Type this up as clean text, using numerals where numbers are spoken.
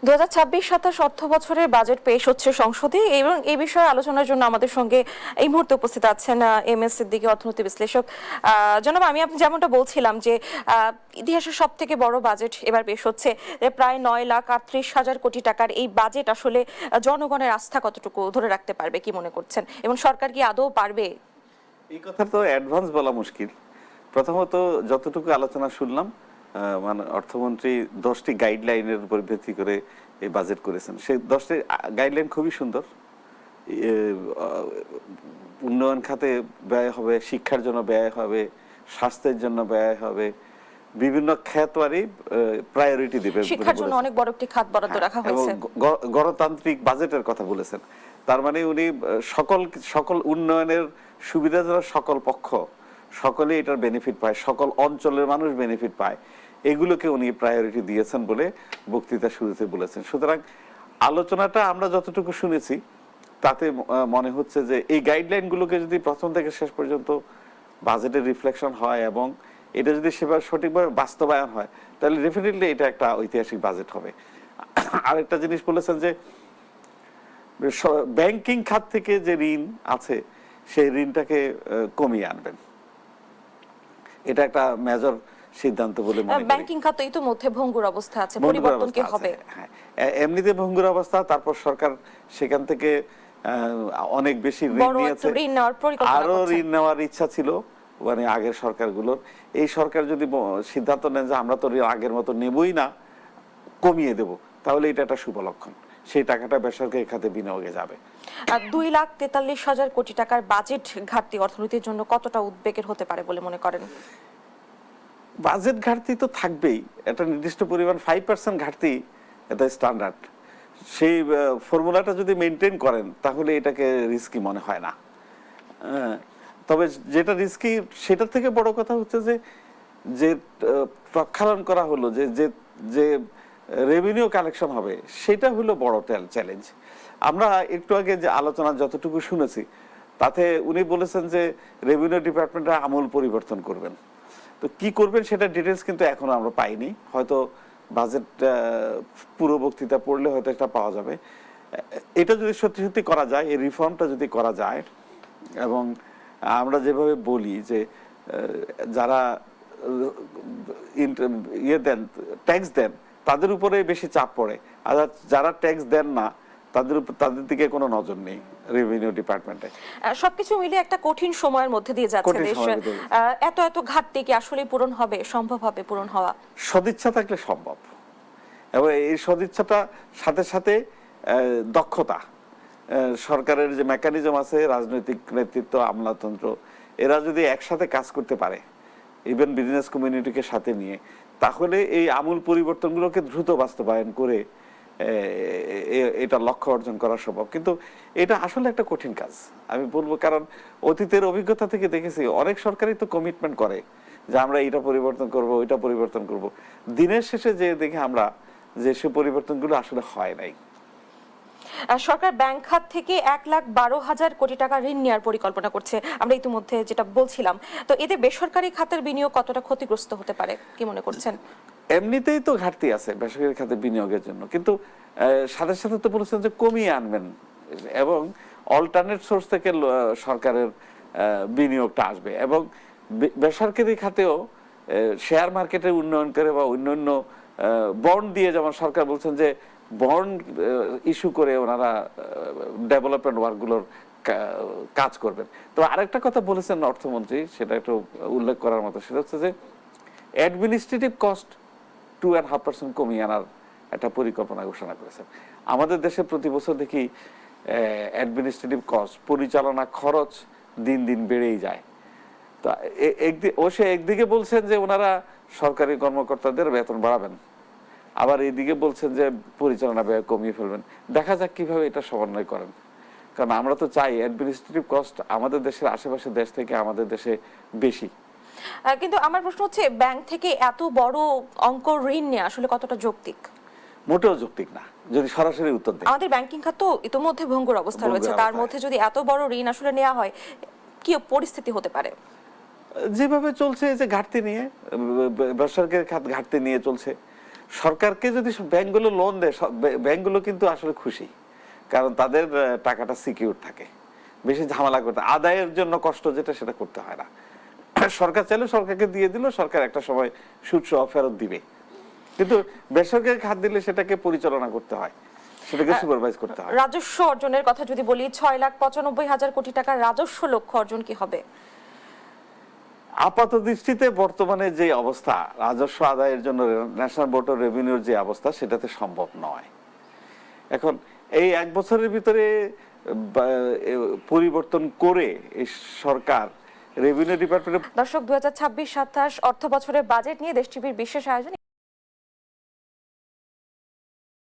2026-27 অর্থ বছরের বাজেট পেশ হচ্ছে সংসদে এবং এই বিষয়ে আলোচনার জন্য আমাদের সঙ্গে এই মুহূর্তে উপস্থিত আছেন এম.এস. সিদ্দিকী, অর্থনীতি বিশ্লেষক। জনাব, আমি আপনি যেমনটা বলছিলাম যে ইতিহাসের সব থেকে বড় বাজেট এবার পেশ হচ্ছে, প্রায় 9,38,000 কোটি টাকার এই বাজেট আসলে জনগণের আস্থা কতটুকু ধরে রাখতে পারবে, কি মনে করছেন, এবং সরকার কি আদৌ পারবে? এই কথা তো অ্যাডভান্স বলা মুশকিল। প্রথমত যতটুকু আলোচনা শুনলাম, মানে অর্থমন্ত্রী 10টি গাইডলাইনের উপর ভিত্তি করে এই বাজেট করেছেন। সেই 10টি গাইডলাইন খুবই সুন্দর। উন্নয়ন খাতে ব্যয় হবে, শিক্ষার জন্য ব্যয় হবে, স্বাস্থ্যের জন্য ব্যয় হবে, বিভিন্ন খাতওয়ারি প্রায়োরিটি দিবে। শিক্ষার জন্য অনেক বড় একটি খাত বরাদ্দ রাখা হয়েছে। গণতান্ত্রিক বাজেটের কথা বলেছেন। তার মানে উনি সকল উন্নয়নের সুবিধা যারা সকল পক্ষ সকলে এটার বেনিফিট পায়, সকল অঞ্চলের মানুষ বেনিফিট পায়, এগুলোকে উনি প্রায়োরিটি দিয়েছেন বলে বক্তৃতা শুরুতে বলেছেন। সুতরাং আলোচনাটা আমরা যতটুকু শুনেছি তাতে মনে হচ্ছে যে এই গাইডলাইনগুলোকে যদি প্রথম থেকে শেষ পর্যন্ত বাজেটের রিফ্লেকশন হয় এবং এটা যদি সেভাবে সঠিকভাবে বাস্তবায়ন হয়, তাহলে ডেফিনেটলি এটা একটা ঐতিহাসিক বাজেট হবে। আরেকটা জিনিস বলেছেন যে ব্যাংকিং খাত থেকে যে ঋণ আছে সেই ঋণটাকে কমিয়ে আনবেন। এটা একটা মেজর সিদ্ধান্ত বলে মনে করি। ব্যাংকিং খাত ইতোমধ্যে ভঙ্গুর অবস্থা আছে, পরিবর্তন কি হবে? হ্যাঁ, এমনিতে ভঙ্গুর অবস্থা, তারপর সরকার সেখান থেকে অনেক বেশি ঋণ নিয়েছে, আরো ঋণ নেওয়ার ইচ্ছা ছিল মানে আগের সরকারগুলোর। এই সরকার যদি সিদ্ধান্ত নেন যে আমরা তো আগের মতো নেবই না, কমিয়ে দেব, তাহলে এটা একটা শুভ লক্ষণ। সেই টাকাটা বেসরকারি খাতে বিনিয়োগে যাবে। 2,43,000 কোটি টাকার বাজেট ঘাটতি অর্থনীতির জন্য কতটা উদ্বেগের হতে পারে বলে মনে করেন? বাজেট ঘাটতি তো থাকবেই, একটা নির্দিষ্ট পরিমাণ 5% ঘাটতি, এটা স্ট্যান্ডার্ড। সেই ফর্মুলাটা যদি মেনটেন করেন তাহলে এটাকে রিস্কি মনে হয় না। তবে যেটা রিস্কি সেটার থেকে বড় কথা হচ্ছে যে প্রক্ষালন করা হলো, যে রেভিনিউ কালেকশন হবে, সেটা হলো বড় চ্যালেঞ্জ। আমরা একটু আগে যে আলোচনা যতটুকু শুনেছি তাতে উনি বলেছেন যে রেভিনিউ ডিপার্টমেন্টে আমূল পরিবর্তন করবেন। তো কি করবেন সেটা ডিটেলস কিন্তু এখনো আমরা পাইনি। হয়তো বাজেট পুরো বক্তৃতা পড়লে হয়তো এটা পাওয়া যাবে। এটা যদি সত্যি সত্যি করা যায়, এই রিফর্মটা যদি করা যায়, এবং আমরা যেভাবে বলি যে যারা ট্যাক্স দেন তাদের উপরে বেশি চাপ পড়ে, আর যারা ট্যাক্স দেন না তাদের দিকে কোনো নজর নেই রেভিনিউ ডিপার্টমেন্টে। সবকিছু মিলে একটা কঠিন সময়ের মধ্যে দিয়ে যাচ্ছে দেশ। এত ঘাটতি কি আসলে পূরণ হবে, সম্ভব হবে পূরণ হওয়া? সদিচ্ছা থাকলে সম্ভব, এবং এই সদিচ্ছাটা সাথে সাথে দক্ষতা, সরকারের যে মেকানিজম আছে, রাজনৈতিক নেতৃত্ব, আমলাতন্ত্র, এরা যদি একসাথে কাজ করতে পারে, ইভেন বিজনেস কমিউনিটিকে সাথে নিয়ে, তাহলে এই আমূল পরিবর্তনগুলোকে দ্রুত বাস্তবায়ন করে এটা লক্ষ্য অর্জন করা সম্ভব। কিন্তু এটা আসলে একটা কঠিন কাজ আমি বলবো, কারণ অতীতের অভিজ্ঞতা থেকে দেখেছি অনেক সরকারই তো কমিটমেন্ট করে যে আমরা এটা পরিবর্তন করব, ওইটা পরিবর্তন করব, দিনের শেষে যে দেখে আমরা যে সে পরিবর্তনগুলো আসলে হয় নাই। সরকার ব্যাংক খাত থেকে 1,12,000 কোটি টাকা ঋণ নেওয়ার পরিকল্পনা করছে, আমরা ইতিমধ্যে যেটা বলছিলাম। তো এতে বেসরকারি খাতের বিনিয়োগ কতটা ক্ষতিগ্রস্ত হতে পারে, কি মনে করছেন? এমনিতেই তো ঘাটতি আছে বেসরকারি খাতে বিনিয়োগের জন্য, কিন্তু সাথে সাথে তো বলেছেন যে কমিয়ে আনবেন এবং অল্টারনেট সোর্স থেকে সরকারের বিনিয়োগটা আসবে, এবং বেসরকারি খাতেও শেয়ার মার্কেটের উন্নয়ন করে বা অন্যান্য বন্ড দিয়ে, যেমন সরকার বলছেন যে বন্ড ইস্যু করে ওনারা ডেভেলপমেন্ট ওয়ার্কগুলোর কাজ করবেন। তো আরেকটা কথা বলেছেন অর্থমন্ত্রী, সেটা একটু উল্লেখ করার মতো, সেটা হচ্ছে যে অ্যাডমিনিস্ট্রেটিভ কস্ট 2.5% কমিয়ে আনার একটা পরিকল্পনা ঘোষণা করেছেন। আমাদের দেশে প্রতি বছর দেখি অ্যাডমিনিস্ট্রেটিভ কস্ট, পরিচালনা খরচ দিন দিন বেড়েই যায়। তো একদিকে বলছেন যে ওনারা সরকারি কর্মকর্তাদের বেতন বাড়াবেন, আবার এইদিকে বলছেন যে পরিচালনা ব্যয় কমিয়ে ফেলবেন। দেখা যাক কিভাবে এটা সমন্বয় করেন, কারণ আমরা তো চাই অ্যাডমিনিস্ট্রেটিভ কস্ট আমাদের দেশের আশেপাশের দেশ থেকে আমাদের দেশে বেশি। কিন্তু আমার প্রশ্ন হচ্ছে, ব্যাংক থেকে এত বড় অঙ্ক ঋণ নেওয়া আসলে কতটা যৌক্তিক? মোটেও যৌক্তিক না, যদি সরাসরি উত্তর দেয়। আমাদের ব্যাংকিং খাত তো ইতোমধ্যে ভঙ্গুর অবস্থা রয়েছে, তার মধ্যে যদি এত বড় ঋণ আসলে নেওয়া হয়, কি পরিস্থিতি হতে পারে? যেভাবে চলছে যে ঘাটতি নিয়ে, বেসরকারি খাত ঘাটতি নিয়ে চলছে, সরকারকে যদি ব্যাংকগুলো লোন দেয়, ব্যাংকগুলো কিন্তু আসলে খুশি, কারণ তাদের টাকাটা সিকিউর থাকে, বেশি ঝামেলা করতে, আদায়ের জন্য কষ্ট যেটা সেটা করতে হয় না। সরকার চাইলে সরকারকে দিয়ে দিল, সরকার একটা সময় সুদ সহ ফেরত দিবে। কিন্তু বেসরকারি খাত দিলে সেটাকে পরিচালনা করতে হয়, সেটাকে সুপারভাইজ করতে হয়। রাজস্ব অর্জনের কথা যদি বলি, 6,95,000 কোটি টাকার রাজস্ব লক্ষ্য অর্জন কি হবে? আপাত দৃষ্টিতে বর্তমানে যে অবস্থা, রাজস্ব আদায়ের জন্য ন্যাশনাল বোর্ড অফ রেভিনিউর যে অবস্থা, সেটাতে সম্ভব নয়। এখন এই 1 বছরের ভিতরে পরিবর্তন করে এই সরকার রেভিনিউ ডিপার্টমেন্ট। দর্শক, 2026-27 অর্থ বছরের বাজেট নিয়ে দেশ টিভির বিশেষ আয়োজন।